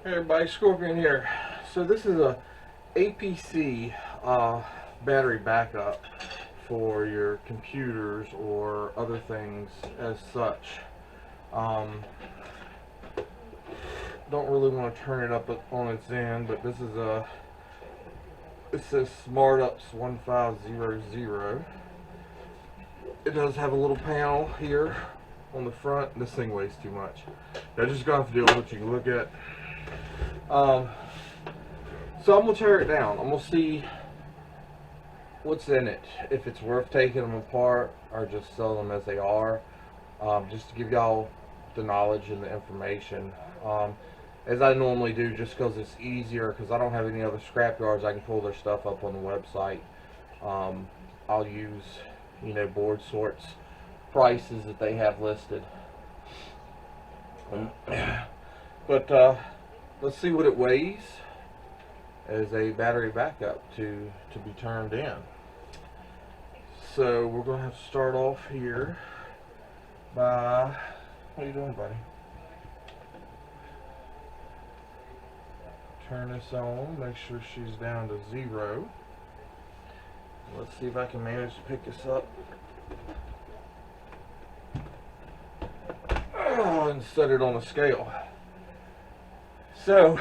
Hey everybody, Scorpion here. So this is a APC battery backup for your computers or other things as such. Um, don't really want to turn it up on its end, but it says SmartUps 1500. It does have a little panel here on the front. This thing weighs too much. I just got to deal with what you can look at. So I'm gonna tear it down. I'm gonna see what's in it, if it's worth taking them apart or just sell them as they are. Just to give y'all the knowledge and the information, as I normally do, just because it's easier. Because I don't have any other scrap yards I can pull their stuff up on the website. I'll use, Board Sorts prices that they have listed. But let's see what it weighs as a battery backup to be turned in. So we're going to have to start off here by, what are you doing, buddy? Turn this on, make sure she's down to 0. Let's see if I can manage to pick this up and set it on a scale. So,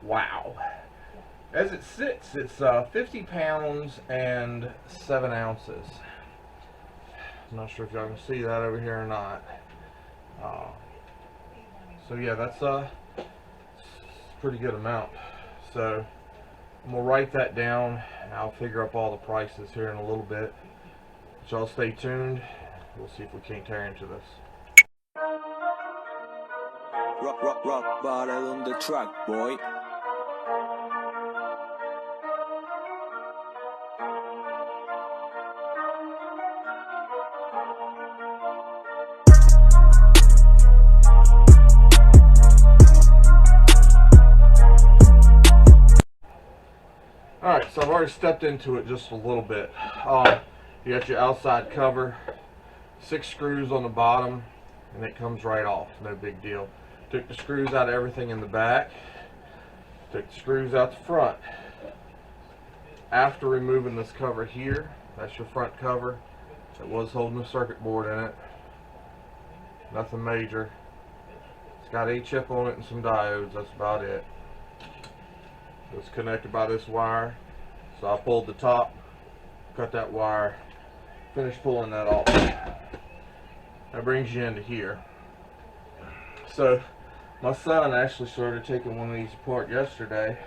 wow. As it sits, it's 50 pounds and 7 ounces. I'm not sure if y'all can see that over here or not. So yeah, that's a pretty good amount. So I'm gonna write that down and I'll figure up all the prices here in a little bit. So y'all stay tuned. We'll see if we can't tear into this. Rock bottle on the track, boy. Alright, so I've already stepped into it just a little bit. You got your outside cover, 6 screws on the bottom, and it comes right off, no big deal. Took the screws out of everything in the back, took the screws out the front. After removing this cover here, that's your front cover. It was holding the circuit board in it. Nothing major. It's got a chip on it and some diodes, that's about it. It's connected by this wire. So I pulled the top, cut that wire, finished pulling that off. That brings you into here. So my son actually started taking one of these apart yesterday,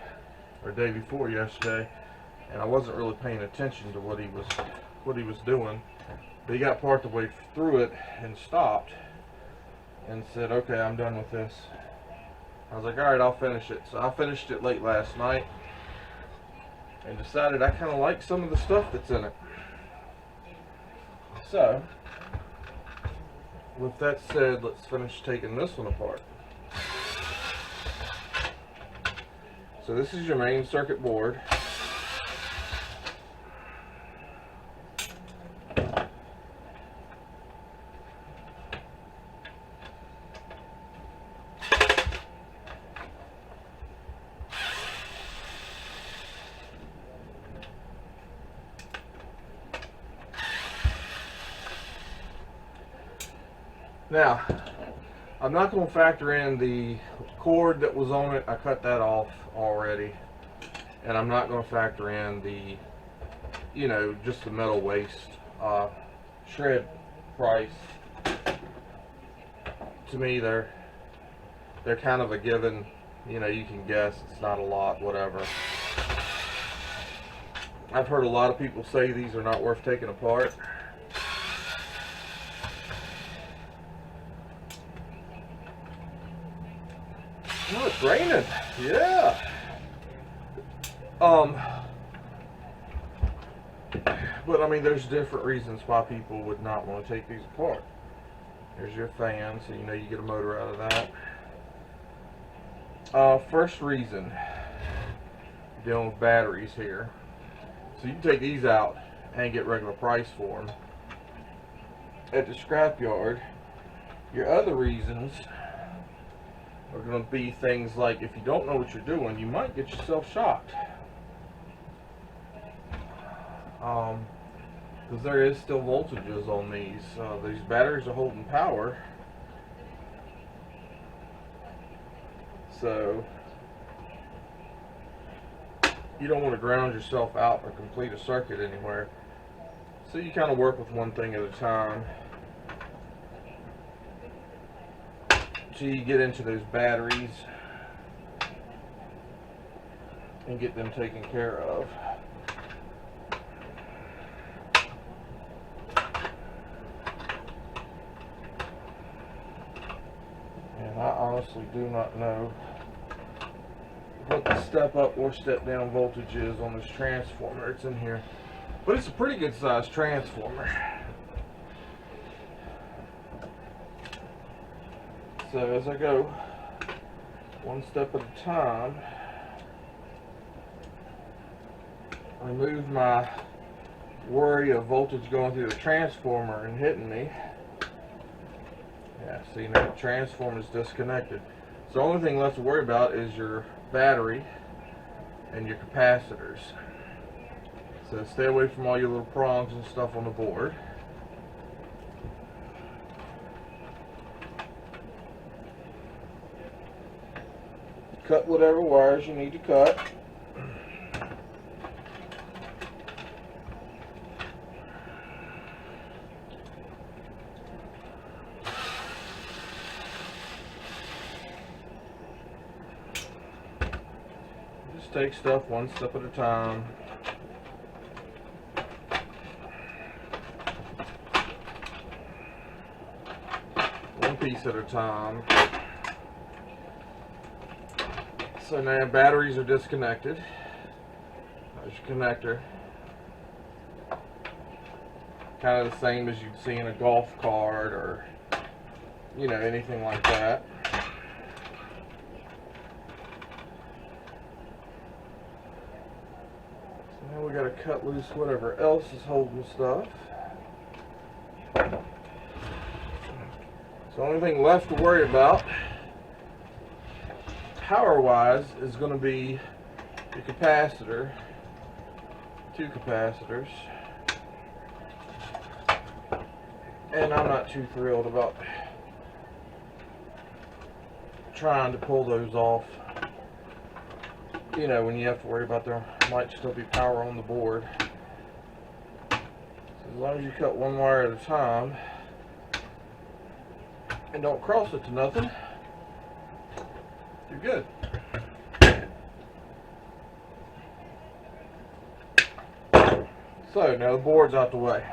or day before yesterday, and I wasn't really paying attention to what he was doing. But he got part the way through it and stopped and said, "Okay, I'm done with this." I was like, "Alright, I'll finish it." So I finished it late last night and decided I kind of like some of the stuff that's in it. So, with that said, let's finish taking this one apart. So this is your main circuit board. Now, I'm not going to factor in the cord that was on it. I cut that off already. And I'm not going to factor in the, just the metal waste shred price. To me, they're kind of a given. You can guess. It's not a lot, whatever. I've heard a lot of people say these are not worth taking apart. Oh, it's raining. Yeah. But I mean, there's different reasons why people would not want to take these apart. There's your fan, so you get a motor out of that. First reason, dealing with batteries here. So you can take these out and get regular price for them at the scrap yard. Your other reasons, are going to be things like, if you don't know what you're doing, you might get yourself shocked. Because there is still voltages on these. These batteries are holding power. So you don't want to ground yourself out or complete a circuit anywhere. So you kind of work with one thing at a time until you get into those batteries and get them taken care of. And I honestly do not know what the step up or step down voltage is on this transformer. It's in here, but it's a pretty good sized transformer. So as I go one step at a time, remove my worry of voltage going through the transformer and hitting me. Yeah, see, now the transformer is disconnected. So the only thing left to worry about is your battery and your capacitors. So stay away from all your little prongs and stuff on the board. Cut whatever wires you need to cut. Just take stuff one step at a time. One piece at a time. So now batteries are disconnected. There's your connector. Kind of the same as you'd see in a golf cart or, you know, anything like that. So now we got to cut loose whatever else is holding stuff. So the only thing left to worry about power wise is going to be the capacitor, 2 capacitors, and I'm not too thrilled about trying to pull those off, you know, when you have to worry about there might still be power on the board. So as long as you cut one wire at a time and don't cross it to nothing, you're good. So now the board's out the way.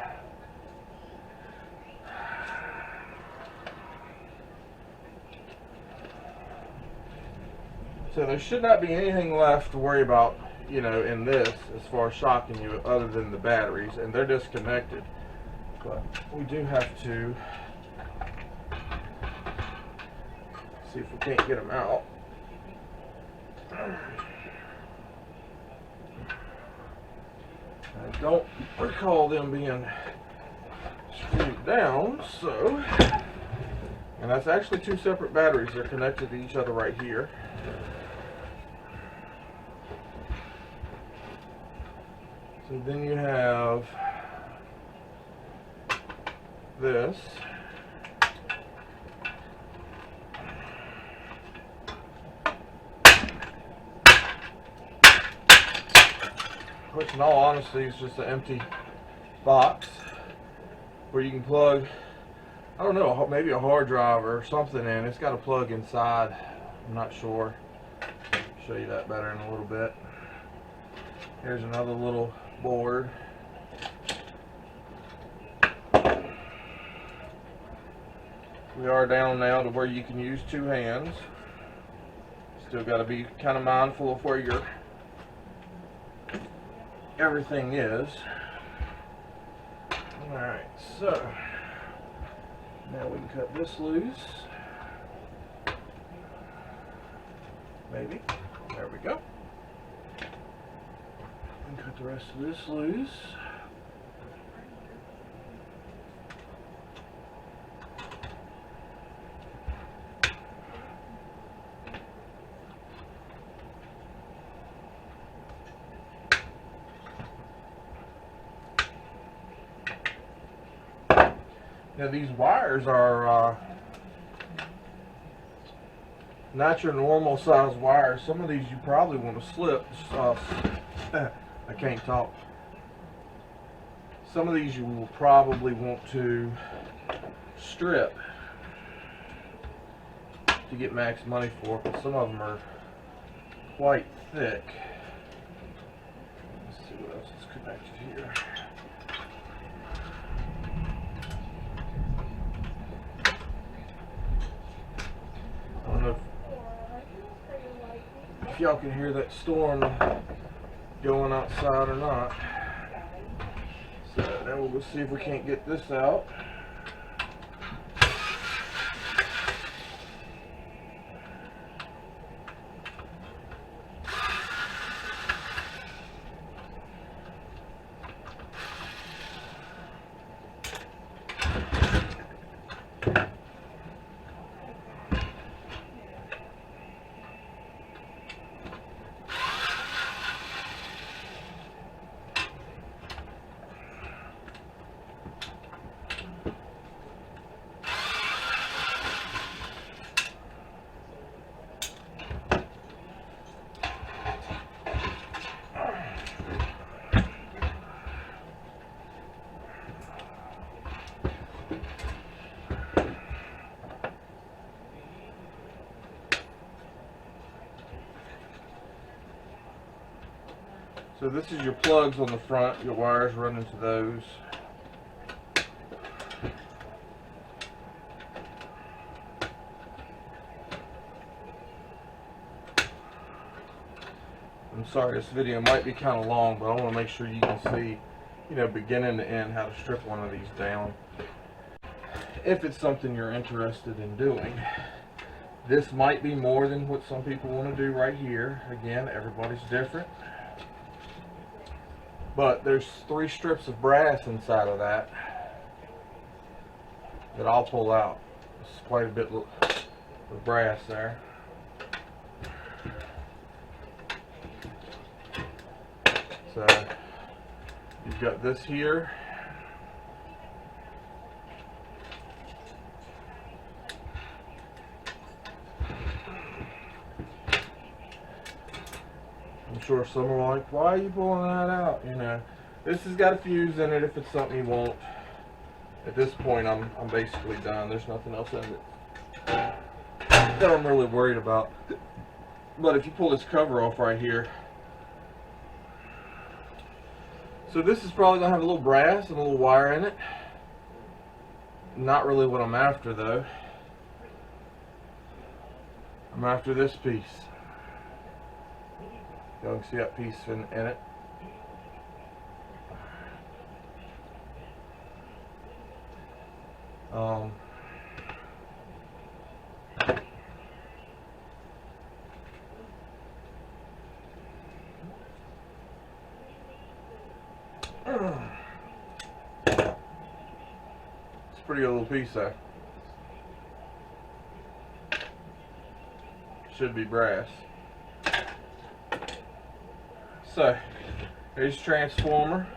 So there should not be anything left to worry about, you know, in this as far as shocking you other than the batteries, and they're disconnected. But we do have to see if we can't get them out. I don't recall them being screwed down, so, and that's actually 2 separate batteries. They're connected to each other right here. So then you have this. Which in all honesty is just an empty box where you can plug, I don't know, maybe a hard drive or something in. It's got a plug inside. I'm not sure. I'll show you that better in a little bit. Here's another little board. We are down now to where you can use 2 hands. Still got to be kind of mindful of where your everything is. Alright, so now we can cut this loose. Maybe. There we go. And cut the rest of this loose. Now these wires are not your normal size wires. Some of these you probably want to slip. I can't talk. Some of these you will probably want to strip to get max money for, but some of them are quite thick. Let's see what else is connected here. I don't know if y'all can hear that storm going outside or not. So now we'll go see if we can't get this out. So this is your plugs on the front, your wires run into those. I'm sorry, this video might be kind of long, but I want to make sure you can see, you know, beginning to end, how to strip one of these down. If it's something you're interested in doing. This might be more than what some people want to do right here. Again, everybody's different. But there's 3 strips of brass inside of that I'll pull out. It's quite a bit of brass there. So you've got this here. I'm sure some are like, why are you pulling that out? You know, this has got a fuse in it if it's something you want. At this point, I'm basically done. There's nothing else in it that I'm really worried about. But if you pull this cover off right here, so this is probably gonna have a little brass and a little wire in it. Not really what I'm after though. I'm after this piece. Y'all can see that piece in it. It's a pretty good little piece there. Should be brass. So, here's transformer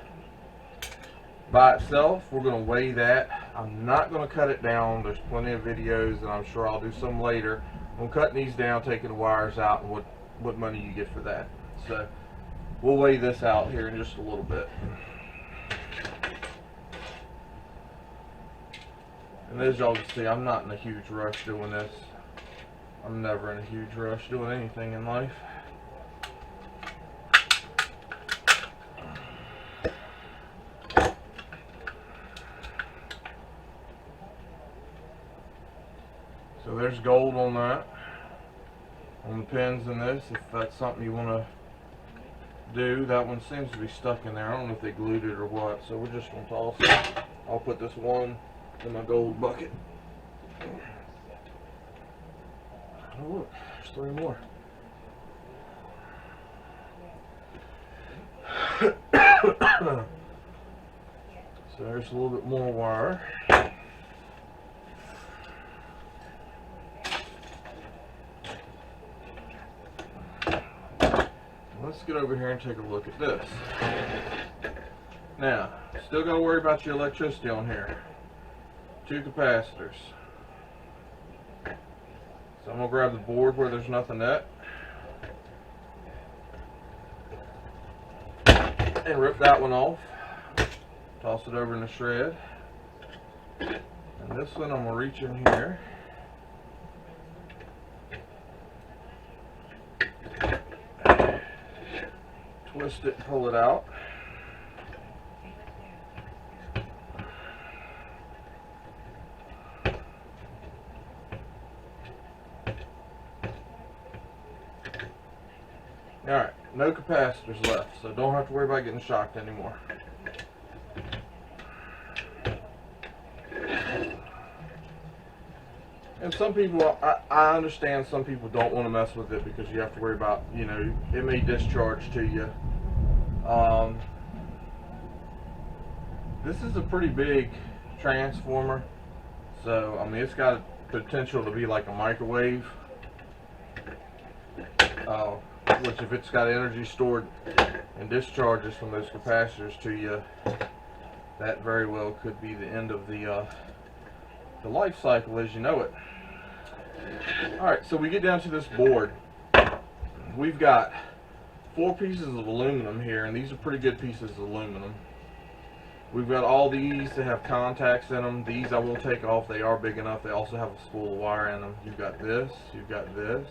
by itself. We're going to weigh that. I'm not going to cut it down. There's plenty of videos, and I'm sure I'll do some later. I'm cutting these down, taking the wires out, and what money you get for that. So, we'll weigh this out here in just a little bit. And as y'all can see, I'm not in a huge rush doing this. I'm never in a huge rush doing anything in life. So there's gold on that, on the pins in this, if that's something you want to do. That one seems to be stuck in there. I don't know if they glued it or what, so we're just going to toss it. I'll put this one in my gold bucket. Oh look, there's 3 more. So there's a little bit more wire. Let's get over here and take a look at this. Now, still got to worry about your electricity on here. 2 capacitors. So I'm going to grab the board where there's nothing at and rip that one off. Toss it over in the shred. And this one I'm going to reach in here. Twist it, pull it out. Alright, no capacitors left, so don't have to worry about getting shocked anymore. And some people, I understand some people don't want to mess with it because you have to worry about, you know, it may discharge to you. This is a pretty big transformer, so I mean it's got potential to be like a microwave, which if it's got energy stored and discharges from those capacitors to you, that very well could be the end of the life cycle as you know it. Alright, so we get down to this board. We've got 4 pieces of aluminum here, and these are pretty good pieces of aluminum. We've got all these that have contacts in them. These I will take off. They are big enough. They also have a spool of wire in them. You've got this, you've got this,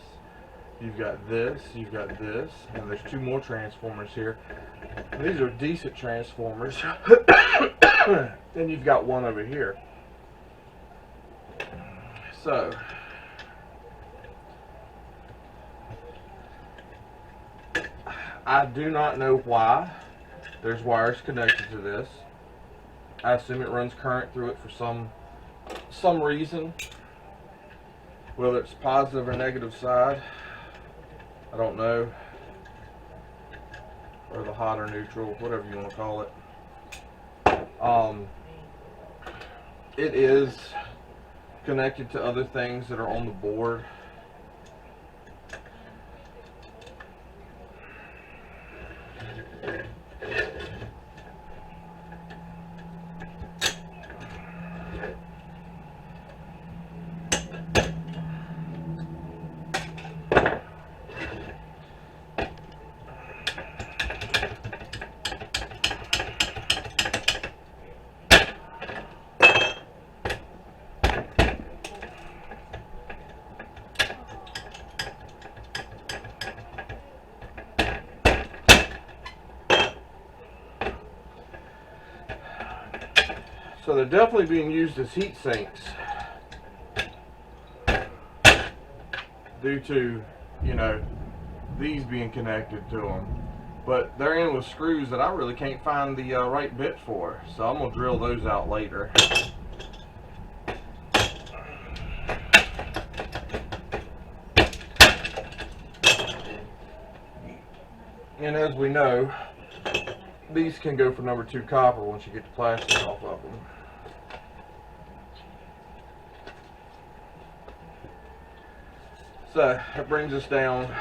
you've got this, you've got this, and there's 2 more transformers here. And these are decent transformers. Then you've got one over here. So I do not know why there's wires connected to this. I assume it runs current through it for some reason, whether it's positive or negative side, I don't know, or the hot or neutral, whatever you want to call it. It is connected to other things that are on the board. So they're definitely being used as heat sinks due to, you know, these being connected to them. But they're in with screws that I really can't find the right bit for. So I'm going to drill those out later. And as we know, these can go for number 2 copper once you get the plastic off of them. So that brings us down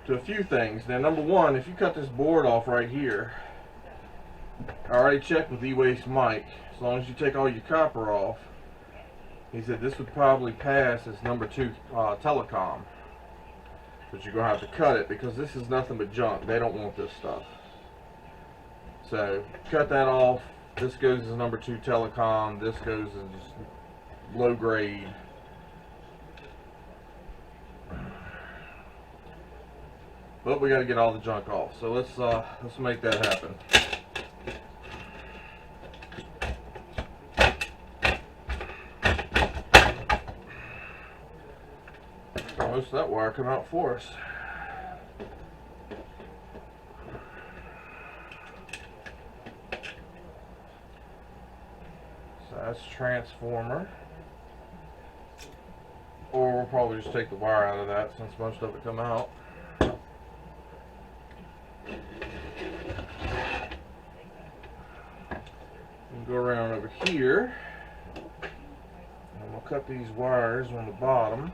to a few things. Now, number 1, if you cut this board off right here, I already checked with E-Waste Mike. As long as you take all your copper off, he said this would probably pass as number 2 telecom. But you're going to have to cut it because this is nothing but junk. They don't want this stuff. So cut that off. This goes as number 2 telecom. This goes as low grade. But we got to get all the junk off. So let's make that happen. Most of that wire come out for us. So that's transformer. Or we'll probably just take the wire out of that since most of it come out. Go around over here, and we'll cut these wires on the bottom.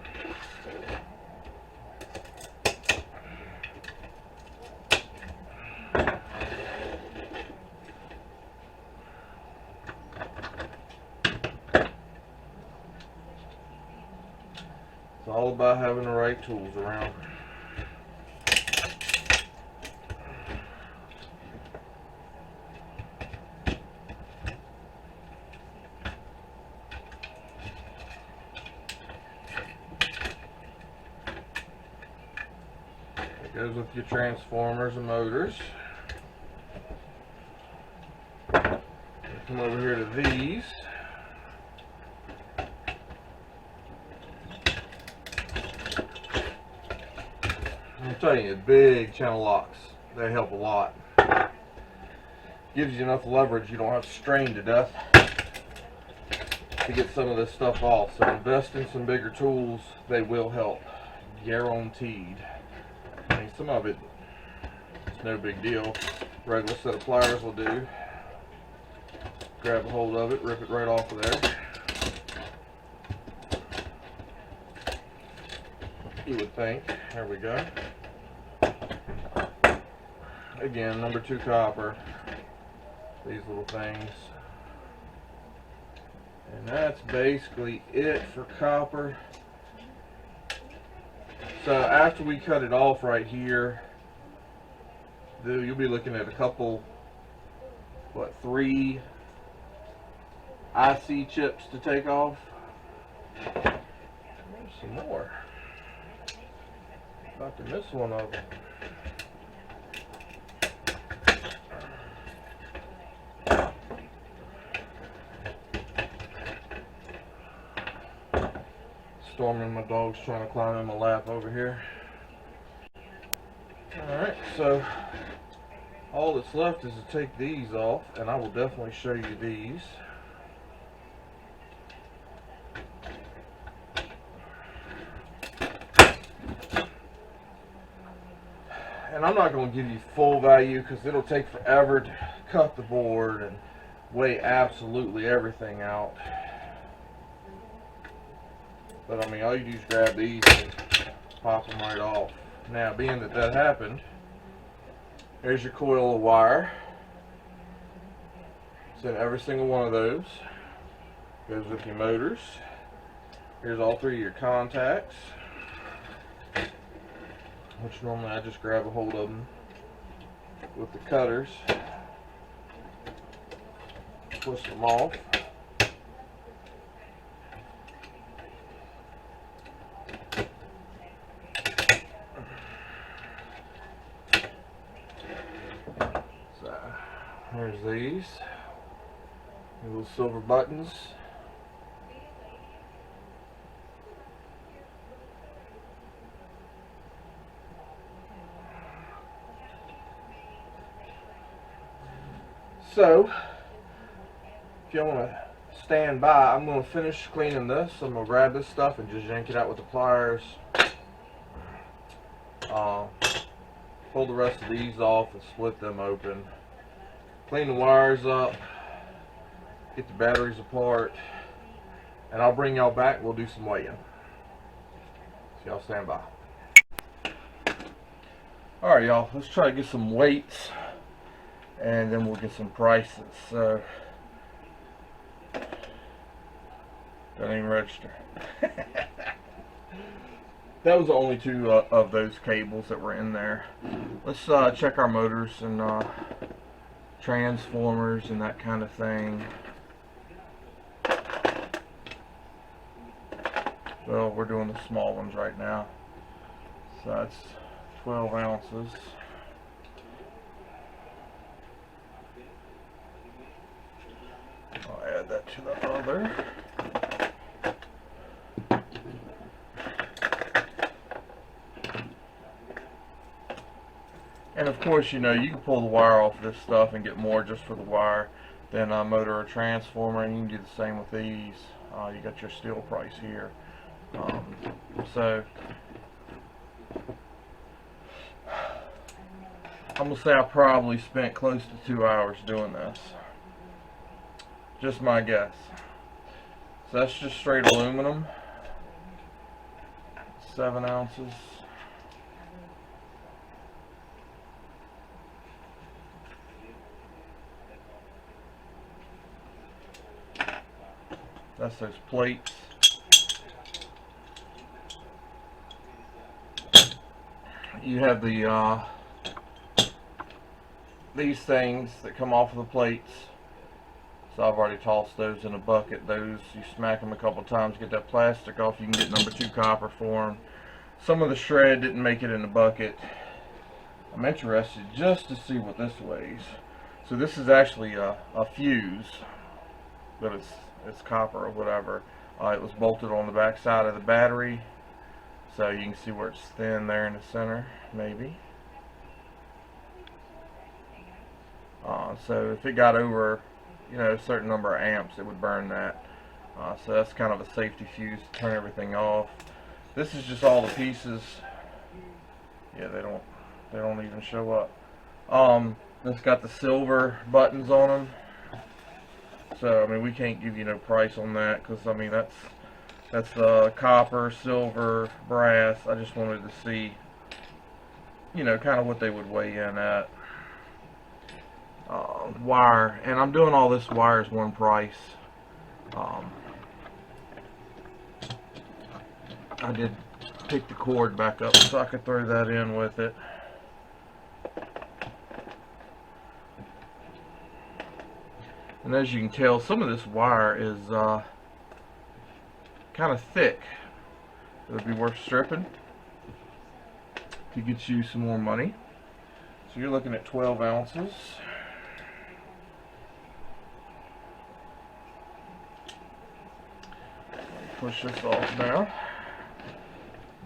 It's all about having the right tools around. It goes with your transformers and motors. Come over here to these. I'm telling you, big channel locks, they help a lot. Gives you enough leverage, you don't have to strain to death to get some of this stuff off. So invest in some bigger tools, they will help. Guaranteed. I mean, some of it, it's no big deal. Regular set of pliers will do. Grab a hold of it, rip it right off of there. You would think. There we go. Again, number 2 copper. These little things. And that's basically it for copper. So after we cut it off right here, you'll be looking at a couple, 3 IC chips to take off. There's some more. About to miss one of them. Storming, my dog's trying to climb in my lap over here. Alright, so all that's left is to take these off, and I will definitely show you these. And I'm not going to give you full value because it'll take forever to cut the board and weigh absolutely everything out. But I mean, all you do is grab these and pop them right off. Now, being that that happened, here's your coil of wire. It's in every single one of those. Goes with your motors. Here's all 3 of your contacts, which normally I just grab a hold of them with the cutters, twist them off. So there's these little silver buttons. So, if you want to stand by, I'm going to finish cleaning this. I'm going to grab this stuff and just yank it out with the pliers. Pull the rest of these off and split them open. Clean the wires up. Get the batteries apart. And I'll bring y'all back. We'll do some weighing. So y'all stand by. Alright y'all, let's try to get some weights. And then we'll get some prices. So, don't even register. That was the only 2 of those cables that were in there. Let's check our motors and transformers and that kind of thing. Well, we're doing the small ones right now. So that's 12 ounces. I'll add that to the other. And of course, you know, you can pull the wire off this stuff and get more just for the wire than a motor or transformer, and you can do the same with these. You got your steel price here. So I'm gonna say I probably spent close to 2 hours doing this. Just my guess. So that's just straight aluminum. 7 ounces. That's those plates. you have the these things that come off of the plates. So I've already tossed those in a bucket. Those, you smack them a couple times, get that plastic off, you can get number 2 copper for them. Some of the shred didn't make it in the bucket. I'm interested just to see what this weighs. So this is actually a fuse, but it's copper or whatever. It was bolted on the back side of the battery, so you can see where it's thin there in the center, maybe. So if it got over, you know, a certain number of amps, it would burn that. So that's kind of a safety fuse to turn everything off. This is just all the pieces. Yeah, they don't even show up. It's got the silver buttons on them. So I mean, we can't give you no price on that, because I mean that's copper, silver, brass. I just wanted to see, you know, kind of what they would weigh in at. Wire, and I'm doing all this wire as one price. I did pick the cord back up so I could throw that in with it. And as you can tell, some of this wire is kind of thick. It would be worth stripping to get you some more money. So you're looking at 12 ounces. Push this off now.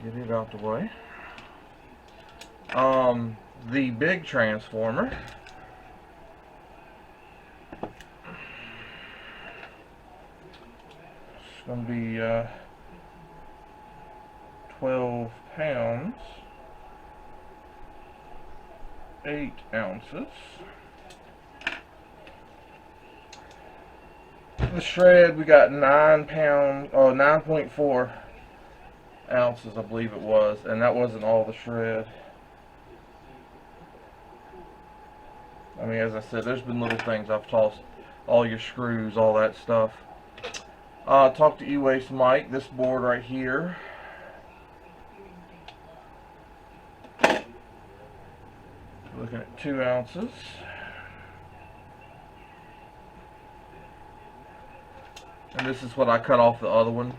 Get it out the way. The big transformer, it's going to be 12 pounds, 8 ounces. The shred, we got 9.4 ounces, I believe it was, and that wasn't all the shred. I mean, as I said, there's been little things I've tossed, all your screws, all that stuff. Talk to E-Waste Mike. This board right here, looking at 2 ounces. And this is what I cut off the other one.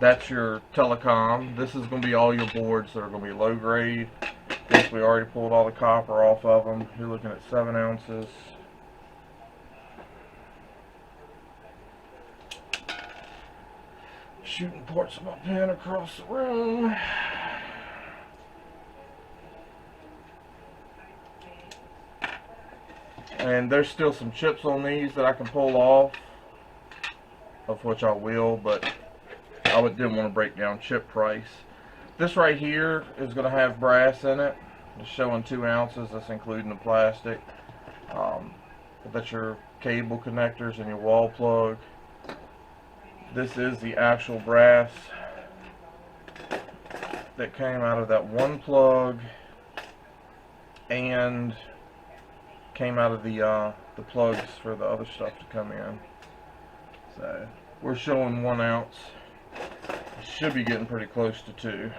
That's your telecom. This is going to be all your boards that are going to be low grade. This, we already pulled all the copper off of them. You're looking at 7 ounces. Shooting parts of my pen across the room. And there's still some chips on these that I can pull off, of which I will, but I didn't want to break down chip price. This right here is going to have brass in it. It's showing 2 ounces. That's including the plastic. That's your cable connectors and your wall plug. This is the actual brass that came out of that one plug and came out of the plugs for the other stuff to come in. So we're showing 1 ounce. It should be getting pretty close to 2,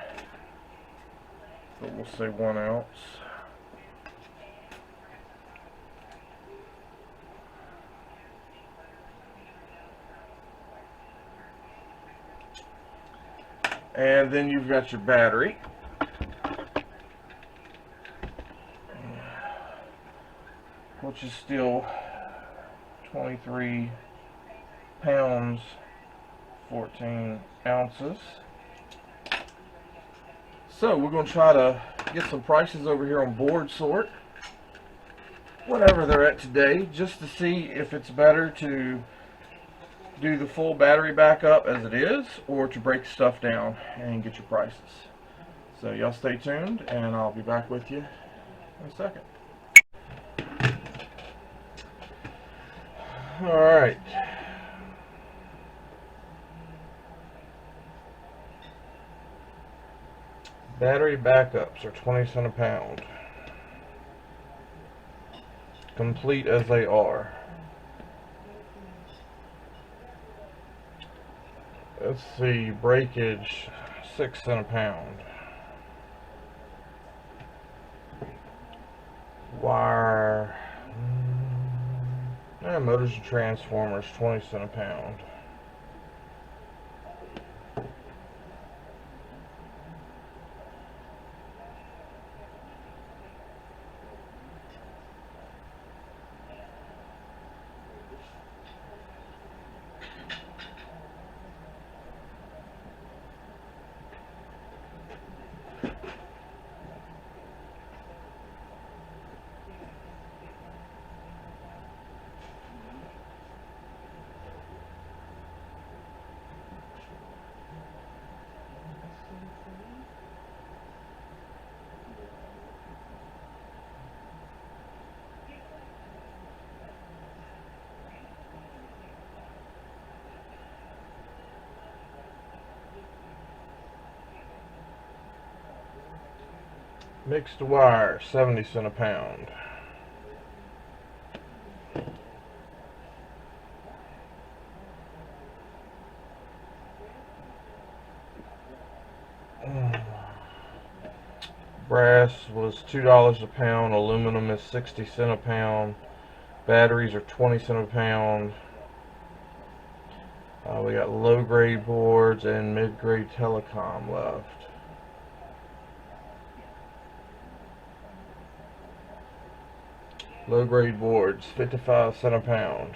but we'll say 1 ounce. And then you've got your battery. Which is still 23 pounds, 14 ounces. So we're going to try to get some prices over here on Board Sort, whatever they're at today, just to see if it's better to do the full battery backup as it is, or to break stuff down and get your prices. So y'all stay tuned, and I'll be back with you in a second. Alright. Battery backups are 20 cents a pound. Complete as they are. Let's see, breakage 6 cents a pound. Wire, motors and transformers, 20 cents a pound. Mixed wire, 70 cents a pound. Brass was $2 a pound. Aluminum is 60 cents a pound. Batteries are 20 cents a pound. We got low grade boards and mid grade telecom left. Low grade boards, 55 cents a pound.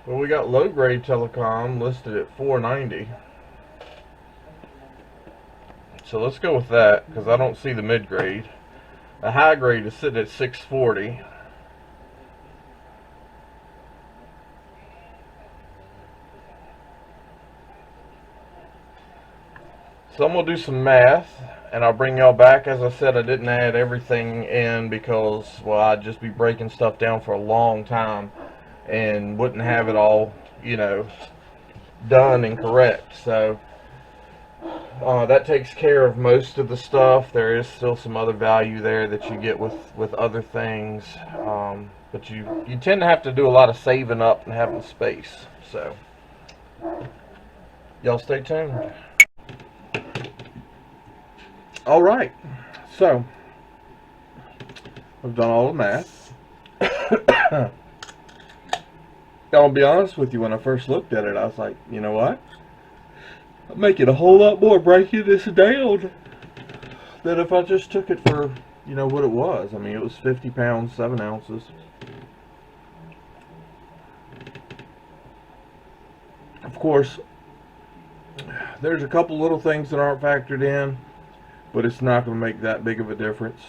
Well, we got low grade telecom listed at $4.90. So let's go with that because I don't see the mid grade. The high grade is sitting at $6.40. So I'm going to do some math and I'll bring y'all back. As I said, I didn't add everything in because, well, I'd just be breaking stuff down for a long time and wouldn't have it all, you know, done and correct. So that takes care of most of the stuff. There is still some other value there that you get with other things, but you tend to have to do a lot of saving up and having space. So y'all stay tuned. All right, so I've done all the math. I'll be honest with you, when I first looked at it, I was like, you know what? I'll make it a whole lot more breaking this down than if I just took it for, you know, what it was. I mean, it was 50 pounds, 7 ounces. Of course, there's a couple little things that aren't factored in, but it's not going to make that big of a difference.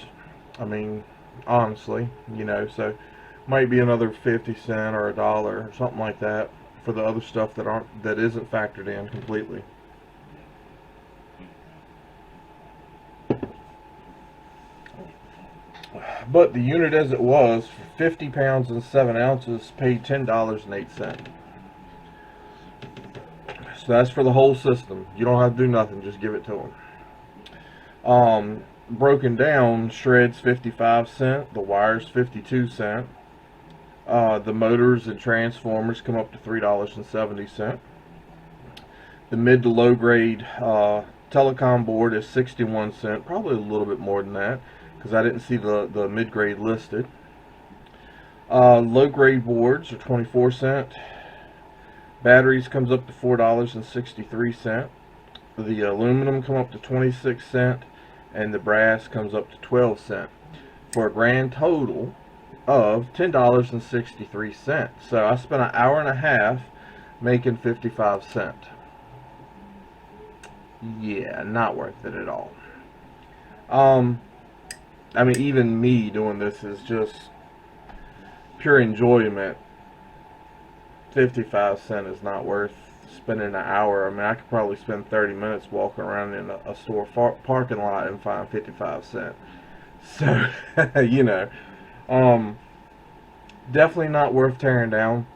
I mean, honestly, you know, so might be another 50 cents or $1 or something like that for the other stuff that isn't factored in completely. But the unit as it was, for 50 pounds and 7 ounces, paid $10.08. So that's for the whole system. You don't have to do nothing, just give it to them. Broken down, shreds 55 cents, the wires 52 cents. The motors and transformers come up to $3.70. The mid to low grade telecom board is 61 cents, probably a little bit more than that because I didn't see the mid grade listed. Low grade boards are 24 cents. Batteries comes up to $4.63. The aluminum come up to 26 cents, and the brass comes up to 12 cents for a grand total of $10.63. So I spent an hour and a half making 55 cents. Yeah, not worth it at all. I mean, even me doing this is just pure enjoyment. 55 cents is not worth spending an hour. I mean, I could probably spend 30 minutes walking around in a store parking lot and find 55 cents. So, you know, definitely not worth tearing down.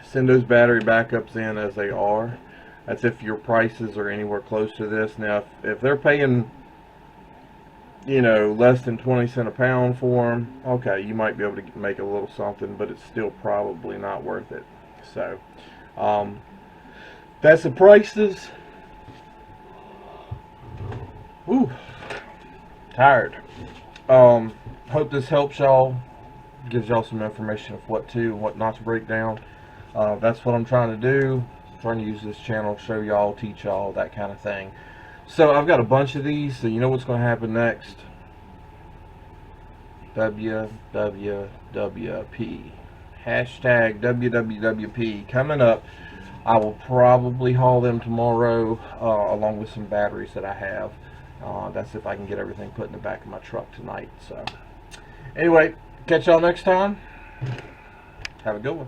Send those battery backups in as they are. That's if your prices are anywhere close to this. Now, if they're paying, you know, less than 20 cents a pound for them, okay, you might be able to make a little something, but it's still probably not worth it. So, that's the prices. Whew, tired. Hope this helps y'all, gives y'all some information of what to and what not to break down. That's what I'm trying to do. I'm trying to use this channel to show y'all, teach y'all, that kind of thing. So I've got a bunch of these, so you know what's going to happen next. WWWP. Hashtag WWWP coming up. I will probably haul them tomorrow, along with some batteries that I have. That's if I can get everything put in the back of my truck tonight. So anyway, catch y'all next time. Have a good one.